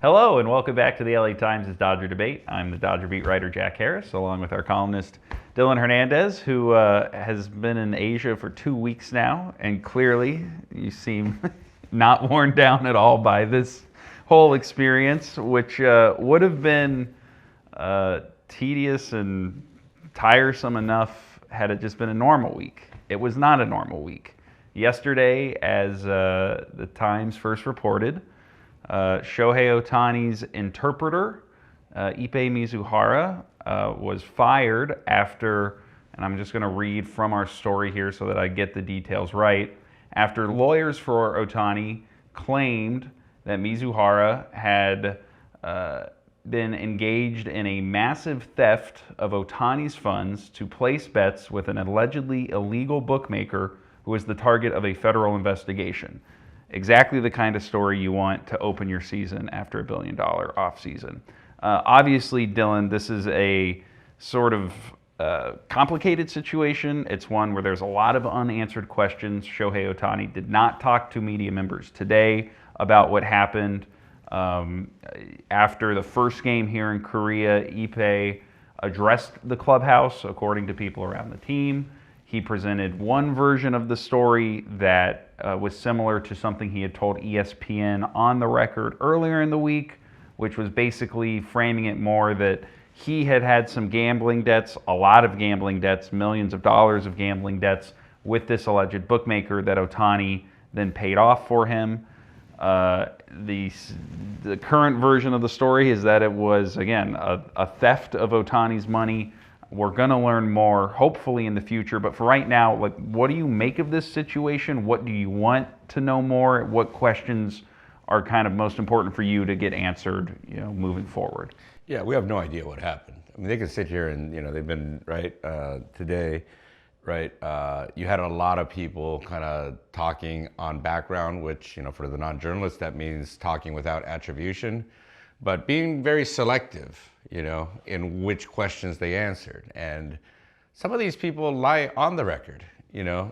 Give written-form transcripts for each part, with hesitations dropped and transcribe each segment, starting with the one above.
Hello and welcome back to the LA Times' Dodger Debate. I'm the Dodger beat writer Jack Harris, along with our columnist Dylan Hernandez, who has been in Asia for 2 weeks now, and clearly you seem not worn down at all by this whole experience, which would have been tedious and tiresome enough had it just been a normal week. It was not a normal week. Yesterday, as the Times first reported, Shohei Ohtani's interpreter, Ippei Mizuhara, was fired after, and I'm just going to read from our story here so that I get the details right, after lawyers for Ohtani claimed that Mizuhara had been engaged in a massive theft of Ohtani's funds to place bets with an allegedly illegal bookmaker who was the target of a federal investigation. Exactly the kind of story you want to open your season after a $1 billion offseason. Obviously, Dylan, this is a sort of complicated situation. It's one where there's a lot of unanswered questions. Shohei Ohtani did not talk to media members today about what happened. After the first game here in Korea, Ippei addressed the clubhouse, according to people around the team. He presented one version of the story that was similar to something he had told ESPN on the record earlier in the week, which was basically framing it more that he had had some gambling debts, a lot of gambling debts, millions of dollars of gambling debts with this alleged bookmaker that Ohtani then paid off for him. The current version of the story is that it was, again, a theft of Ohtani's money. We're going to learn more, hopefully, in the future. But for right now, like, what do you make of this situation? What do you want to know more? What questions are kind of most important for you to get answered, moving forward? Yeah, we have no idea what happened. I mean, they can sit here and, they've been, right, today, right, you had a lot of people kind of talking on background, which, for the non-journalists, that means talking without attribution, but being very selective, in which questions they answered. And some of these people lie on the record,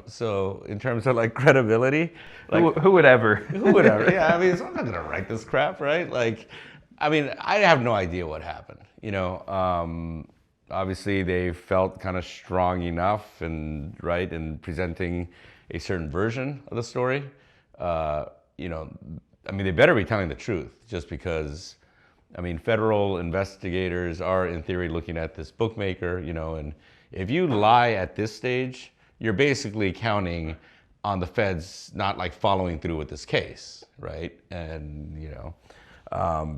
so in terms of like credibility, like who would ever? Who would ever? Yeah, I mean, so I'm not gonna write this crap, right? Like, I mean, I have no idea what happened, obviously they felt kind of strong enough and right in presenting a certain version of the story. I mean, they better be telling the truth, just because, I mean, federal investigators are in theory looking at this bookmaker, and if you lie at this stage, you're basically counting on the feds not like following through with this case, right? And,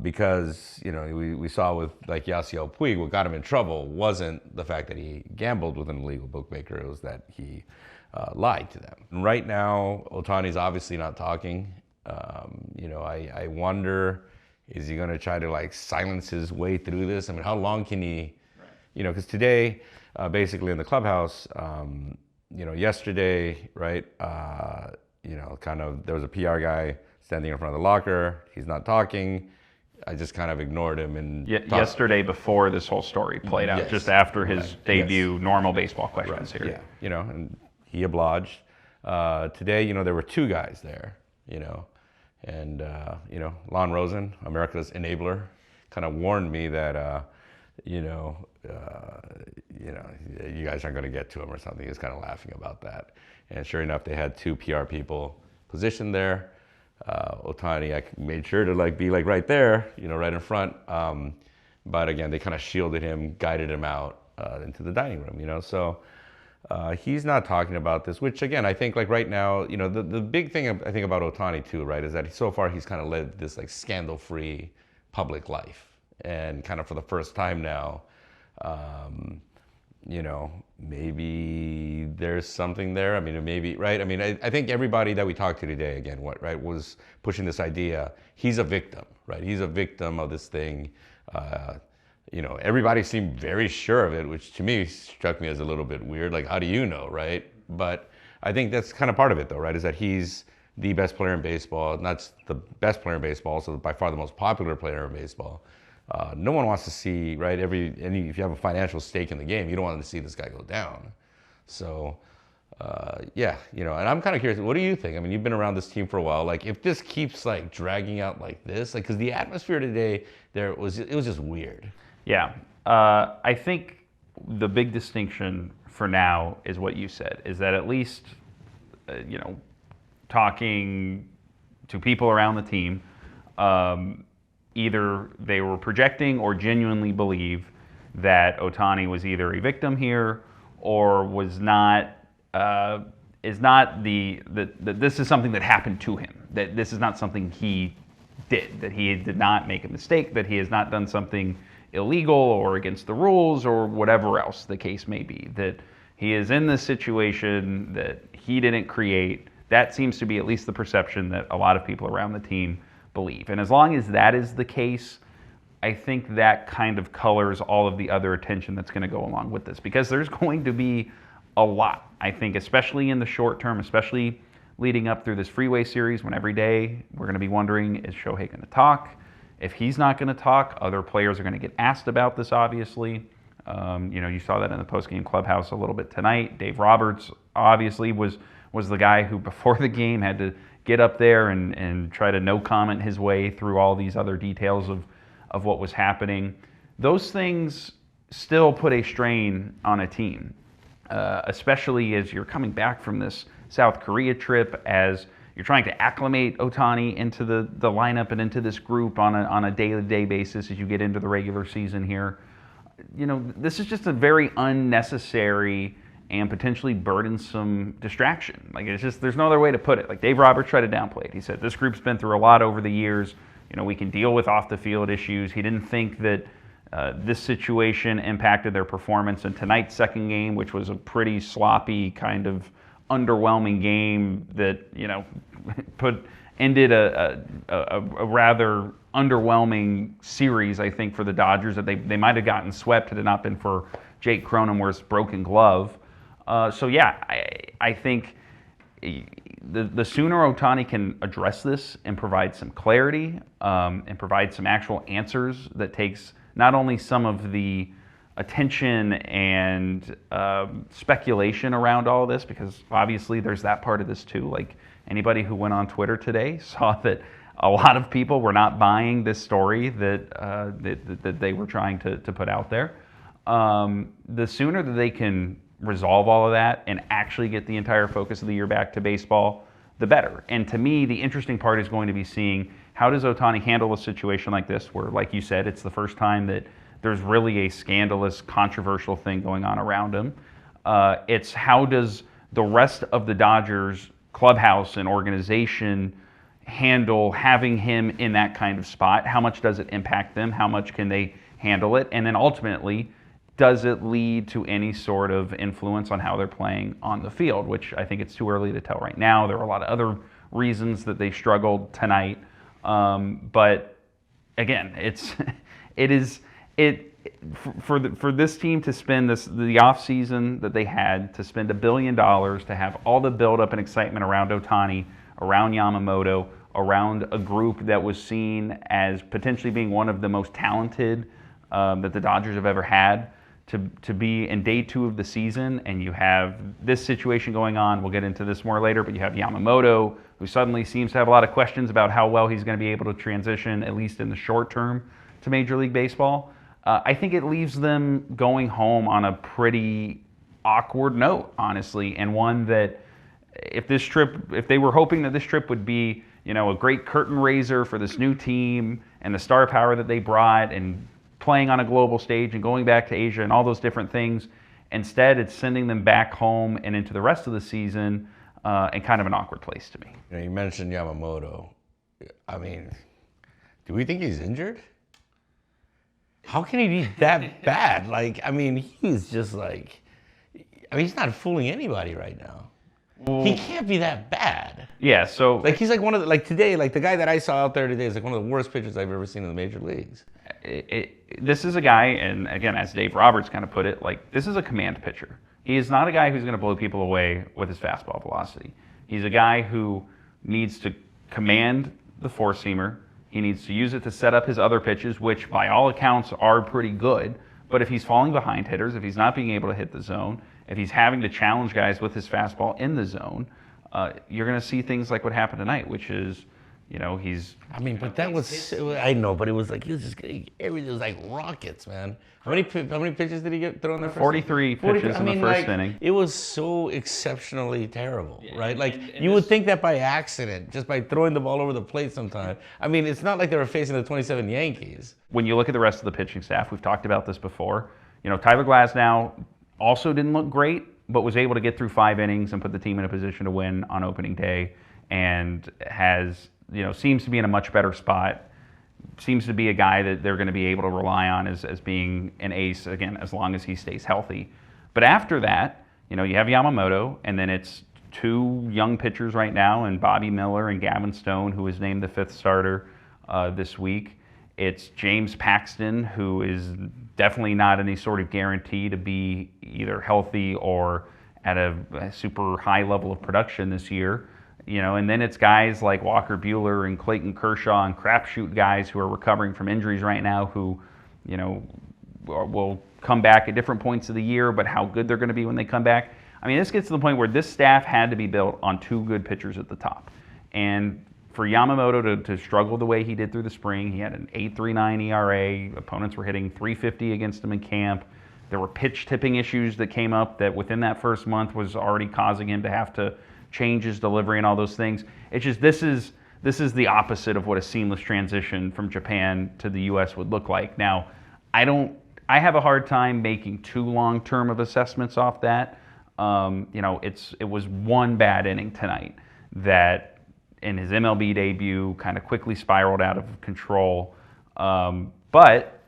because, we saw with like Yasiel Puig, what got him in trouble wasn't the fact that he gambled with an illegal bookmaker, it was that he lied to them. And right now, Ohtani's obviously not talking. I wonder, is he going to try to like silence his way through this? I mean, how long can he, because today, basically in the clubhouse, yesterday, right, kind of, there was a PR guy standing in front of the locker. He's not talking. I just kind of ignored him. And yesterday, before this whole story played out, just after his debut, normal baseball questions here. Yeah, and he obliged. Today, there were two guys there, and, Lon Rosen, America's enabler, kind of warned me that, you guys aren't going to get to him or something. He was kind of laughing about that. And sure enough, they had two PR people positioned there. Ohtani, I made sure to be right there, right in front. But again, they kind of shielded him, guided him out into the dining room, so he's not talking about this, which again, I think right now, the big thing I think about Ohtani too, right, is that so far he's kind of led this scandal-free public life. And kind of for the first time now, maybe there's something there. I mean, maybe, right? I mean, I think everybody that we talked to today, again, was pushing this idea. He's a victim, right? He's a victim of this thing. Everybody seemed very sure of it, which to me struck me as a little bit weird. Like, how do you know, right? But I think that's kind of part of it, though, right? Is that he's the best player in baseball, not the best player in baseball, also by far the most popular player in baseball. No one wants to see, right, if you have a financial stake in the game, you don't want to see this guy go down. So, Yeah, and I'm kind of curious. What do you think? I mean, you've been around this team for a while. Like, if this keeps like dragging out like this, like, because the atmosphere today it was just weird. Yeah, I think the big distinction for now is what you said, is that at least, talking to people around the team, either they were projecting or genuinely believe that Ohtani was either a victim here or was not, is not that this is something that happened to him, that this is not something he did, that he did not make a mistake, that he has not done something illegal or against the rules or whatever else the case may be, that he is in this situation that he didn't create. That seems to be at least the perception that a lot of people around the team believe. And as long as that is the case, I think that kind of colors all of the other attention that's going to go along with this, because there's going to be a lot, I think, especially in the short term, especially leading up through this Freeway Series, when every day we're going to be wondering, is Shohei going to talk? If he's not going to talk, other players are going to get asked about this, obviously. You saw that in the postgame clubhouse a little bit tonight. Dave Roberts obviously was the guy who before the game had to get up there and try to no comment his way through all these other details of what was happening. Those things still put a strain on a team, especially as you're coming back from this South Korea trip, as you're trying to acclimate Ohtani into the lineup and into this group on a day-to-day basis as you get into the regular season here. This is just a very unnecessary and potentially burdensome distraction. Like, it's just, there's no other way to put it. Like, Dave Roberts tried to downplay it. He said, this group's been through a lot over the years. We can deal with off-the-field issues. He didn't think that this situation impacted their performance in tonight's second game, which was a pretty sloppy, kind of underwhelming game that, ended a rather underwhelming series, I think, for the Dodgers, that they might have gotten swept had it not been for Jake Cronenworth's broken glove. I think the sooner Ohtani can address this and provide some clarity and provide some actual answers that takes not only some of the attention and speculation around all of this, because obviously there's that part of this too. Like, anybody who went on Twitter today saw that a lot of people were not buying this story that they were trying to put out there. The sooner that they can resolve all of that and actually get the entire focus of the year back to baseball, the better. And to me, the interesting part is going to be seeing, how does Ohtani handle a situation like this, where, like you said, it's the first time that there's really a scandalous, controversial thing going on around him. It's how does the rest of the Dodgers clubhouse and organization handle having him in that kind of spot? How much does it impact them? How much can they handle it? And then ultimately, does it lead to any sort of influence on how they're playing on the field, which I think it's too early to tell right now. There are a lot of other reasons that they struggled tonight. But again, for this team to spend the offseason that they had, to spend $1 billion, to have all the buildup and excitement around Ohtani, around Yamamoto, around a group that was seen as potentially being one of the most talented that the Dodgers have ever had, to be in day 2 of the season, and you have this situation going on. We'll get into this more later, but you have Yamamoto, who suddenly seems to have a lot of questions about how well he's going to be able to transition, at least in the short term, to Major League Baseball. I think it leaves them going home on a pretty awkward note, honestly, and one that if they were hoping that this trip would be, a great curtain raiser for this new team and the star power that they brought and playing on a global stage and going back to Asia and all those different things, instead it's sending them back home and into the rest of the season in kind of an awkward place to me. You mentioned Yamamoto. I mean, do we think he's injured? How can he be that bad? He's just he's not fooling anybody right now. Well, he can't be that bad. Yeah, so... he's one of the... today, the guy that I saw out there today is one of the worst pitchers I've ever seen in the major leagues. This is a guy, and again, as Dave Roberts kind of put it, this is a command pitcher. He is not a guy who's going to blow people away with his fastball velocity. He's a guy who needs to command the four-seamer. He needs to use it to set up his other pitches, which by all accounts are pretty good. But if he's falling behind hitters, if he's not being able to hit the zone, if he's having to challenge guys with his fastball in the zone, you're going to see things like what happened tonight, which is, he's. I mean, but that was, I know, but it was like, he was just getting everything. It was like rockets, man. How many pitches did he get thrown in the first? 43 pitches in the first inning. It was so exceptionally terrible, right? Like, you would think that by accident, just by throwing the ball over the plate sometime. I mean, it's not like they were facing the 27 Yankees. When you look at the rest of the pitching staff, we've talked about this before. Tyler Glasnow also didn't look great, but was able to get through 5 innings and put the team in a position to win on opening day, and has, seems to be in a much better spot. Seems to be a guy that they're going to be able to rely on as being an ace, again, as long as he stays healthy. But after that, you have Yamamoto, and then it's 2 young pitchers right now, and Bobby Miller and Gavin Stone, who was named the 5th starter this week. It's James Paxton, who is definitely not any sort of guarantee to be either healthy or at a super high level of production this year. And then it's guys like Walker Buehler and Clayton Kershaw and crapshoot guys who are recovering from injuries right now who, will come back at different points of the year, but how good they're going to be when they come back. I mean, this gets to the point where this staff had to be built on 2 good pitchers at the top. And for Yamamoto to struggle the way he did through the spring, he had an 8.39 ERA. Opponents were hitting .350 against him in camp. There were pitch tipping issues that came up that within that first month was already causing him to have to change his delivery and all those things. It's just this is the opposite of what a seamless transition from Japan to the U.S. would look like. Now, I have a hard time making too long-term of assessments off that. It was one bad inning tonight that in his MLB debut kind of quickly spiraled out of control. But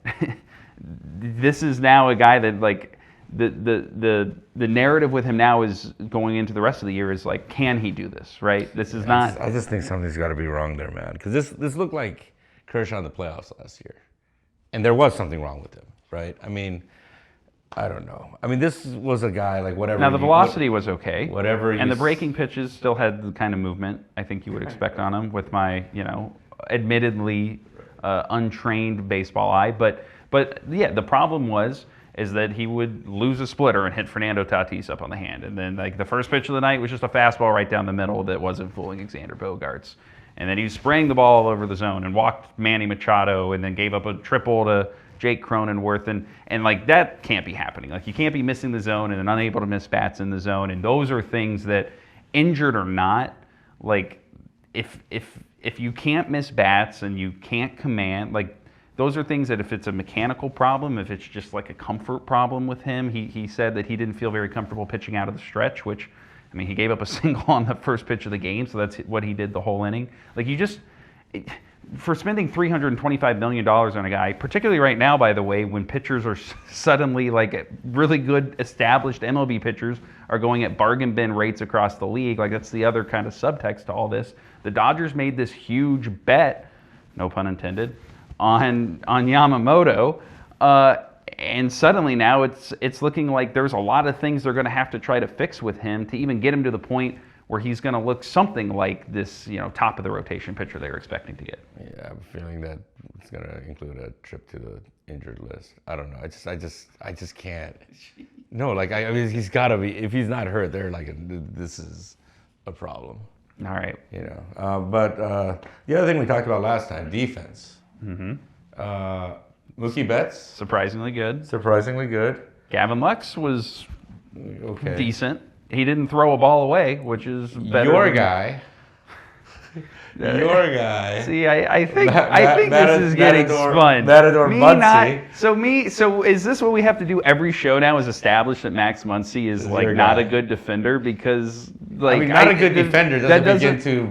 this is now a guy that, like, the narrative with him now is going into the rest of the year is like, can he do this, right? This is not. I just think something's got to be wrong there, man. Because this looked like Kershaw in the playoffs last year, and there was something wrong with him, right? I mean, I don't know. I mean, this was a guy like whatever. Now the velocity was okay, and the breaking pitches still had the kind of movement I think you would expect on him with my, admittedly untrained baseball eye, but yeah, the problem is that he would lose a splitter and hit Fernando Tatis up on the hand. And then, like, the first pitch of the night was just a fastball right down the middle that wasn't fooling Xander Bogaerts. And then he was spraying the ball all over the zone and walked Manny Machado and then gave up a triple to Jake Cronenworth. And like, that can't be happening. Like, you can't be missing the zone and then unable to miss bats in the zone. And those are things that, injured or not, like, if you can't miss bats and you can't command, like, those are things that if it's a mechanical problem, if it's just like a comfort problem with him, he said that he didn't feel very comfortable pitching out of the stretch, which, I mean, he gave up a single on the first pitch of the game, so that's what he did the whole inning. Like, for spending $325 million on a guy, particularly right now, by the way, when pitchers are suddenly, like, really good established MLB pitchers are going at bargain bin rates across the league, like, that's the other kind of subtext to all this. The Dodgers made this huge bet, no pun intended, on Yamamoto, and suddenly now it's looking like there's a lot of things they're going to have to try to fix with him to even get him to the point where he's going to look something like this, top of the rotation pitcher they're expecting to get. Yeah, I have a feeling that it's going to include a trip to the injured list. I don't know. I just can't. No, like, I mean, he's got to be. If he's not hurt, they're like, this is a problem. All right. But the other thing we talked about last time, defense. Mm-hmm. Mookie Betts. Surprisingly good. Gavin Lux was decent. He didn't throw a ball away, which is better. Your guy. See, I think this is getting spun. Matador Muncy. So is this what we have to do every show now? Is establish that Max Muncy is like not a good defender because, like, I mean, not a good defender doesn't begin to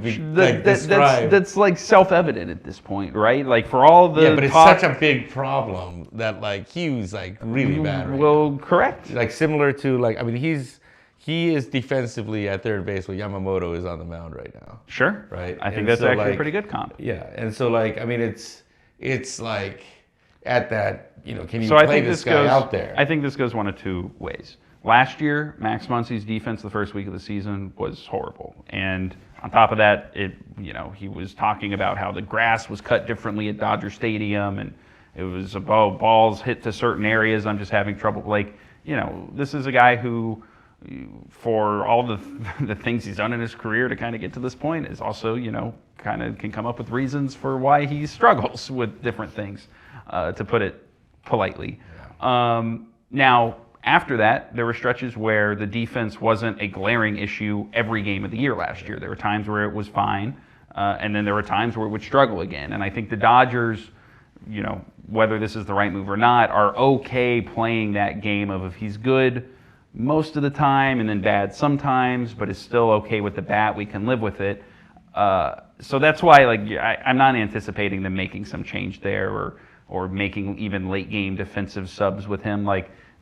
describe. That's like self-evident at this point, right? Like, for all the but it's such a big problem that, like, Hughes, like, really bad. Right now. Correct. Like, similar to, like, I mean, he is defensively at third base where Yamamoto is on the mound right now. Sure. Right. I think that's actually a pretty good comp. Yeah, and so, like, I mean, it's like at that, can you play this guy out there? I think this goes one of two ways. Last year, Max Muncy's defense the first week of the season was horrible. And on top of that, he was talking about how the grass was cut differently at Dodger Stadium and It was about balls hit to certain areas. I'm just having trouble. Like, this is a guy who, for all the things he's done in his career to kind of get to this point, is also, kind of can come up with reasons for why he struggles with different things, to put it politely. Now, after that, there were stretches where the defense wasn't a glaring issue every game of the year last year. There were times where it was fine, and then there were times where it would struggle again. And I think the Dodgers, whether this is the right move or not, are okay playing that game of if he's good most of the time and then bad sometimes, but is still okay with the bat, we can live with it. So that's why, I'm not anticipating them making some change there or making even late game defensive subs with him.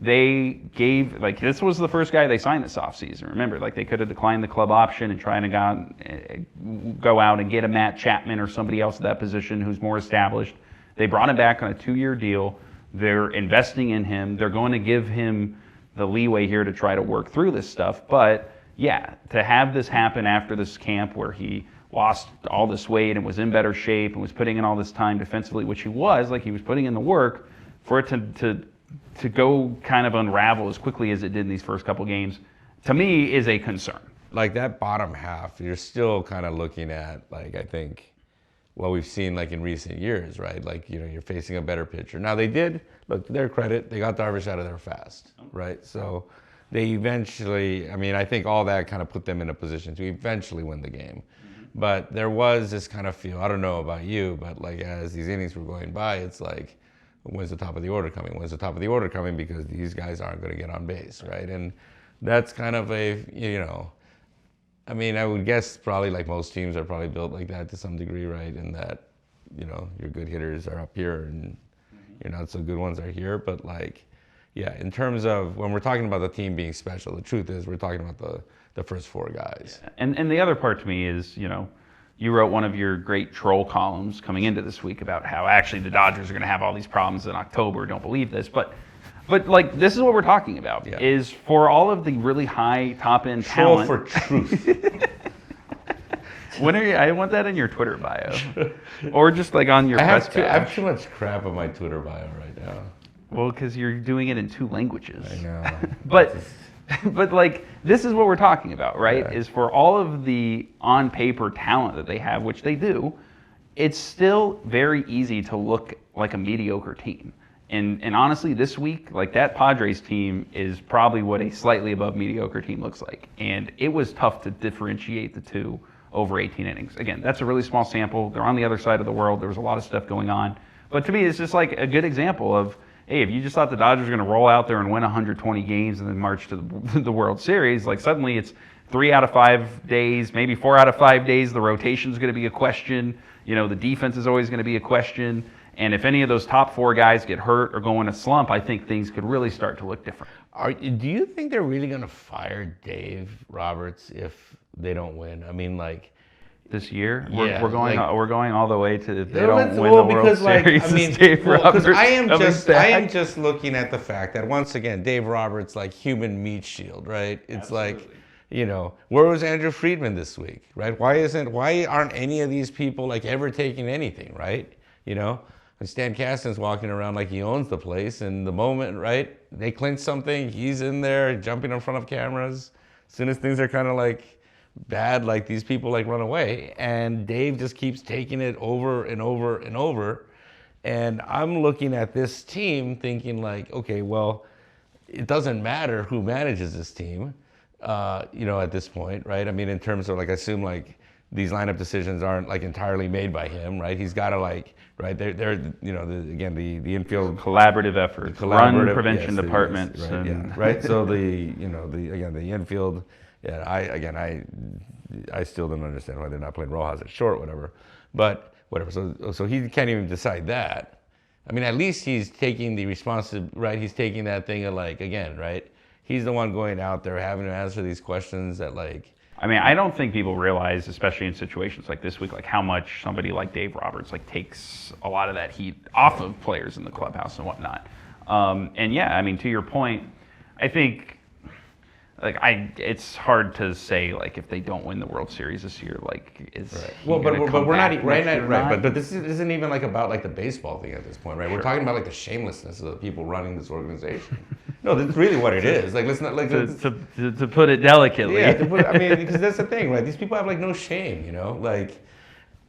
They gave, this was the first guy they signed this offseason. Remember, they could have declined the club option and trying to go out and get a Matt Chapman or somebody else at that position who's more established. They brought him back on a 2-year deal. They're investing in him. They're going to give him the leeway here to try to work through this stuff. But yeah, to have this happen after this camp where he lost all this weight and was in better shape and was putting in all this time defensively, which he was putting in the work, for it to go kind of unravel as quickly as it did in these first couple games, to me, is a concern. That bottom half, you're still kind of looking at, I think, what we've seen in recent years, right? You're facing a better pitcher. Now they did, look, to their credit, they got Darvish out of there fast, right? So they eventually, I think all that kind of put them in a position to eventually win the game. But there was this kind of feel, I don't know about you, but as these innings were going by, it's when's the top of the order coming? When's the top of the order coming? Because these guys aren't going to get on base, right? And that's kind of I would guess probably most teams are probably built like that to some degree, right? In that, your good hitters are up here and your not so good ones are here. But in terms of when we're talking about the team being special, the truth is we're talking about the first 4 guys. Yeah. And the other part to me is, you wrote one of your great troll columns coming into this week about how actually the Dodgers are going to have all these problems in October. Don't believe this, but this is what we're talking about. Yeah. Is for all of the really high top end talent. Troll for truth. I want that in your Twitter bio, or just on your press badge. I have too much crap on my Twitter bio right now. Well, because you're doing it in 2 languages. I know. But this is what we're talking about, right? Yeah. Is for all of the on paper talent that they have, which they do, it's still very easy to look like a mediocre team. And honestly, this week, that Padres team is probably what a slightly above mediocre team looks like. And it was tough to differentiate the two over 18 innings. Again, that's a really small sample. They're on the other side of the world. There was a lot of stuff going on. But to me, it's just a good example of, hey, if you just thought the Dodgers were going to roll out there and win 120 games and then march to the World Series, suddenly it's 3 out of 5 days, maybe 4 out of 5 days, the rotation is going to be a question. The defense is always going to be a question. And if any of those top 4 guys get hurt or go in a slump, I think things could really start to look different. Do you think they're really going to fire Dave Roberts if they don't win? This year, yeah, we're going all the way to if they don't win the World Series. Dave Roberts I am just looking at the fact that once again, Dave Roberts human meat shield, right? It's Absolutely. Where was Andrew Friedman this week, right? Why aren't any of these people ever taking anything, right? And Stan Kasten's walking around like he owns the place, and the moment, right, they clinch something, he's in there jumping in front of cameras. As soon as things are kind of bad, these people run away, and Dave just keeps taking it over and over and over. And I'm looking at this team thinking okay, well, it doesn't matter who manages this team, at this point, right? In terms of I assume these lineup decisions aren't entirely made by him, right? He's got to right, they're the infield collaborative effort, run prevention departments, yes, right, and right. So the infield. Yeah, I still don't understand why they're not playing Rojas at short, whatever. But whatever. So he can't even decide that. At least he's taking the responsibility, right? He's taking that thing of again, right? He's the one going out there having to answer these questions that I don't think people realize, especially in situations like this week, how much somebody like Dave Roberts takes a lot of that heat off of players in the clubhouse and whatnot. And yeah, to your point, I think like it's hard to say like if they don't win the World Series this year, like is Right. he Well, but gonna come we're not back right next year now, or right. not? But this isn't even like about like the baseball thing at this point, right? We're Sure. talking about like the shamelessness of the people running this organization. No, that's really what it is. Like, let's not like to put it delicately. yeah. I mean, because that's the thing, right? These people have like no shame, you know, like,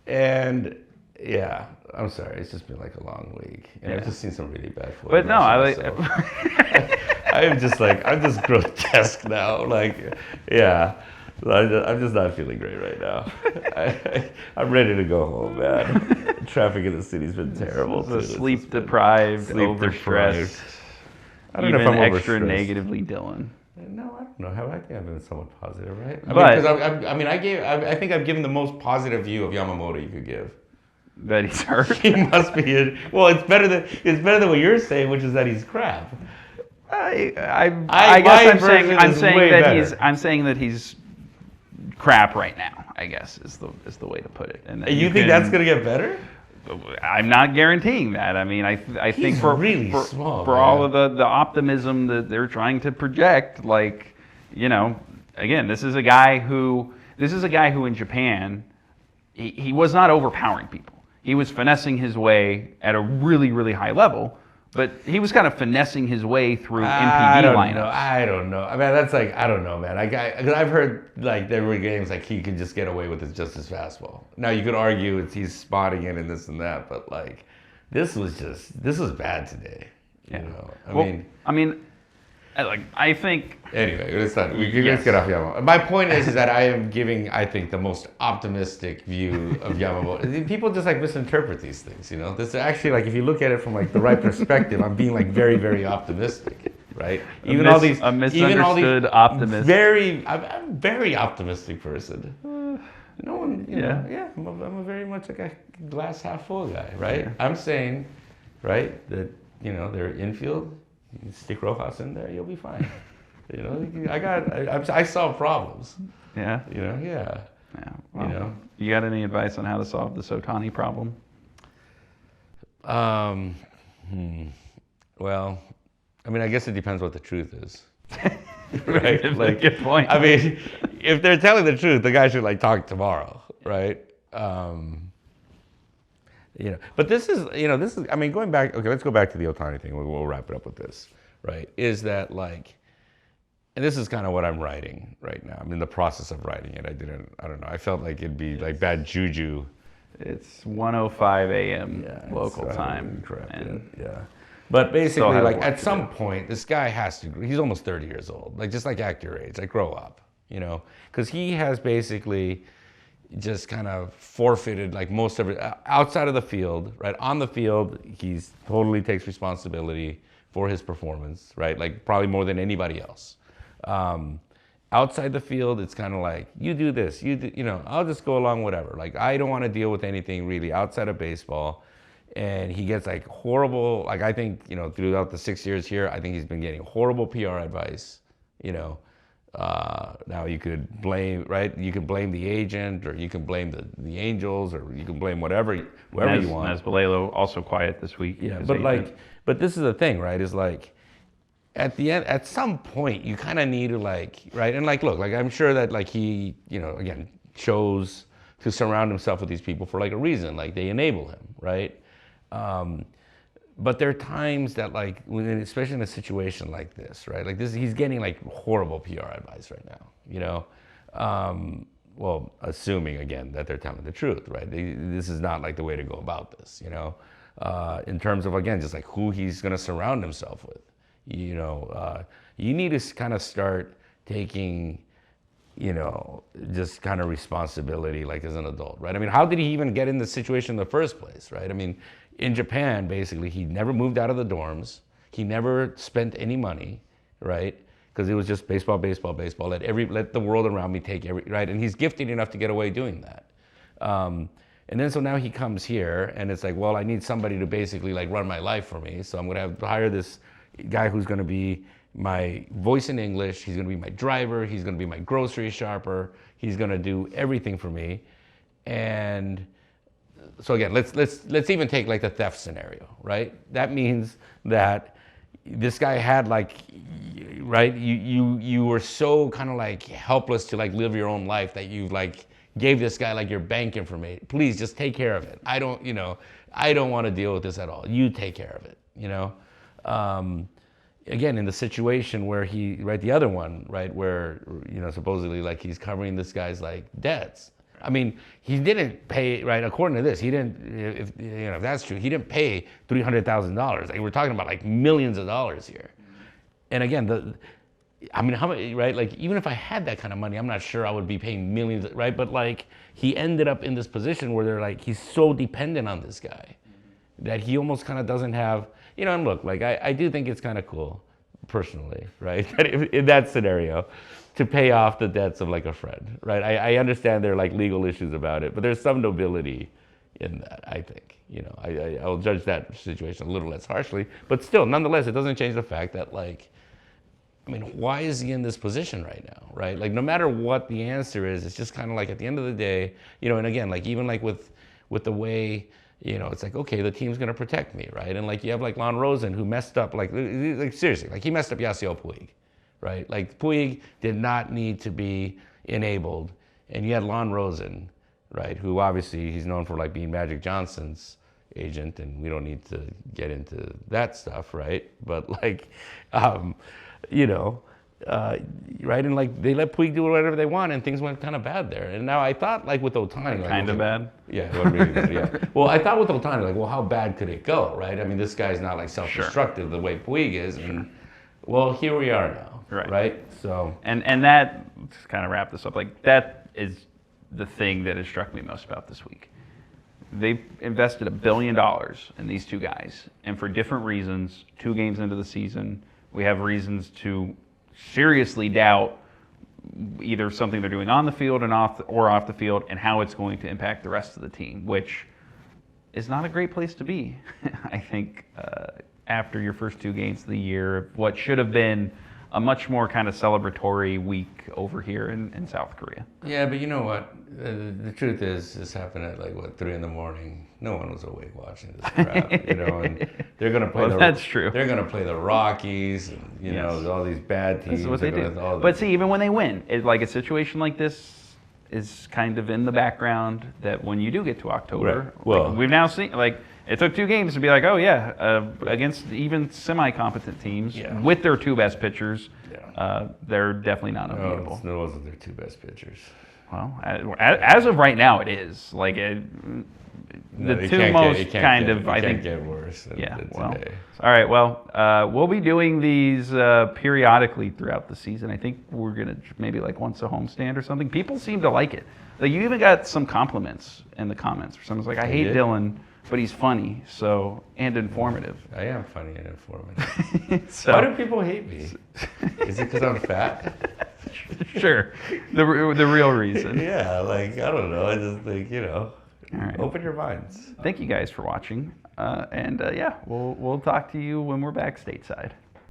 and yeah. I'm sorry, it's just been like a long week, and I've just seen some really bad footage. But no, I like. I'm just grotesque now. Like, yeah, I'm just not feeling great right now. I'm ready to go home, man. Traffic in the city's been terrible. So sleep deprived, overstressed. I don't know if I'm extra overstressed. negatively, Dylan. No, I don't know. I think I've been somewhat positive, right? I think I've given the most positive view of Yamamoto you could give. That he's hurt. He must be. Well, it's better than what you're saying, which is that he's crap. I guess I'm saying that he's crap right now. I guess is the way to put it. And you think that's gonna get better? I'm not guaranteeing that. I mean, I think for all of the optimism that they're trying to project, like, you know, again, this is a guy who in Japan, he was not overpowering people. He was finessing his way at a really, really high level, but he was kind of finessing his way through NPB lineups. I don't know. I mean, that's like, I don't know, man. I've heard like there were games like he could just get away with his fastball. Now you could argue he's spotting it and this and that, but like this was bad today. You know, I think. Anyway, let's get off Yamamoto. My point is that I am giving, I think, the most optimistic view of Yamamoto. People just like misinterpret these things, you know. This is actually like if you look at it from like the right perspective, I'm being like very, very optimistic, right? A misunderstood optimist. I'm a very optimistic person. No one, you know, yeah. I'm a very much like a glass half full guy, right? Yeah. I'm saying, right, that you know their infield. You stick Rojas in there, you'll be fine. You know, I solve problems. Yeah. You know, yeah. Well, you know, you got any advice on how to solve the Sotani problem? Well, I mean, I guess it depends what the truth is. Right? Like, good point. I mean, if they're telling the truth, the guy should like talk tomorrow, right? You know, but this is, I mean, going back, okay, let's go back to the Ohtani thing. We'll wrap it up with this, right? Is that like, and this is kind of what I'm writing right now. I'm in the process of writing it. I don't know. I felt like it'd be like bad juju. It's 1:05 a.m. local time. Correct. Yeah. But basically, like at some point, this guy has to, he's almost 30 years old. Like just like act your age, like grow up, you know? Because he has basically just kind of forfeited like most of it outside of the field, right? On the field, he's totally takes responsibility for his performance, right? Like probably more than anybody else. Outside the field, it's kind of like, you do this, you know, I'll just go along, whatever. Like, I don't want to deal with anything really outside of baseball. And he gets like horrible, like I think, you know, throughout the 6 years here, I think he's been getting horrible PR advice, you know. Now you could blame, right? You can blame the agent, or you can blame the Angels, or you can blame whoever you want. Nez Balelo also quiet this week. Yeah, but this is the thing, right? Is like at the end, at some point, you kind of need to like, right? And like, look, like I'm sure that like he, you know, again, chose to surround himself with these people for like a reason, like they enable him, right? But there are times that like, especially in a situation like this, right? Like this, he's getting like horrible PR advice right now, you know? Well, assuming again that they're telling the truth, right? This is not like the way to go about this, you know? In terms of, again, just like who he's gonna surround himself with, you know? You need to kind of start taking, you know, just kind of responsibility like as an adult, right? I mean, how did he even get in this situation in the first place, right? I mean, in Japan, basically, he never moved out of the dorms. He never spent any money, right? Because it was just baseball, baseball, baseball. Let the world around me take right? And he's gifted enough to get away doing that. And then so now he comes here, and it's like, well, I need somebody to basically like run my life for me. So I'm gonna have to hire this guy who's gonna be my voice in English. He's gonna be my driver. He's gonna be my grocery shopper. He's gonna do everything for me. And so again, let's even take like the theft scenario, right? That means that this guy had like right? You were so kind of like helpless to like live your own life that you like gave this guy like your bank information. Please just take care of it. I don't want to deal with this at all. You take care of it, you know? Again, in the situation where the other one, right, where, you know, supposedly like he's covering this guy's like debts. I mean, he didn't pay, right, according to this, he didn't, if that's true, he didn't pay $300,000. Like, we're talking about like millions of dollars here. And again, I mean, how much, right? Like, even if I had that kind of money, I'm not sure I would be paying millions, right? But like, he ended up in this position where they're like, he's so dependent on this guy that he almost kind of doesn't have, you know, and look, like, I do think it's kind of cool, personally, right? That in that scenario, to pay off the debts of like a friend, right? I understand there are like legal issues about it, but there's some nobility in that, I think. You know, I will judge that situation a little less harshly, but still, nonetheless, it doesn't change the fact that like, I mean, why is he in this position right now, right? Like, no matter what the answer is, it's just kind of like at the end of the day, you know, and again, like even like with the way, you know, it's like, okay, the team's gonna protect me, right? And like you have like Lon Rosen who messed up, like seriously, like he messed up Yasiel Puig, right? Like Puig did not need to be enabled, and you had Lon Rosen, right? Who obviously he's known for like being Magic Johnson's agent, and we don't need to get into that stuff, right? But like, you know, right? And like they let Puig do whatever they want, and things went kind of bad there. And now I thought like with Ohtani, like, Kind of bad. Yeah, it went really bad. Yeah. Well, I thought with Ohtani, like, well, how bad could it go, right? I mean, this guy's not like self-destructive the way Puig is, and well, here we are now, right? So and that, to kind of wrap this up, like that is the thing that has struck me most about this week. They've invested $1 billion in these two guys, and for different reasons. 2 games into the season, we have reasons to seriously doubt either something they're doing on the field and off the field, and how it's going to impact the rest of the team, which is not a great place to be. I think after your first 2 games of the year, what should have been a much more kind of celebratory week over here in South Korea. Yeah, but you know what? The truth is, this happened at like what 3 a.m. No one was awake watching this crap, you know. And they're gonna play. Well, that's true. They're gonna play the Rockies, and you know all these bad teams. This is what they do. But see, even when they win, like a situation like this is kind of in the background. That when you do get to October, right. Well, like we've now seen like. It took 2 games to be like, oh yeah, against even semi-competent teams with their 2 best pitchers, they're definitely not unbeatable. No, it wasn't their 2 best pitchers. Well, as of right now, it is like the 2 most kind of. I think get worse. Than today. All right. Well, we'll be doing these periodically throughout the season. I think we're gonna maybe like once a homestand or something. People seem to like it. Like you even got some compliments in the comments. Someone's like, "I hate Dylan, but he's funny, and informative." I am funny and informative. Why do people hate me? Is it because I'm fat? Sure, the real reason. Yeah, like I don't know. I just think All right. Open your minds. Thank you guys for watching, and we'll talk to you when we're back stateside.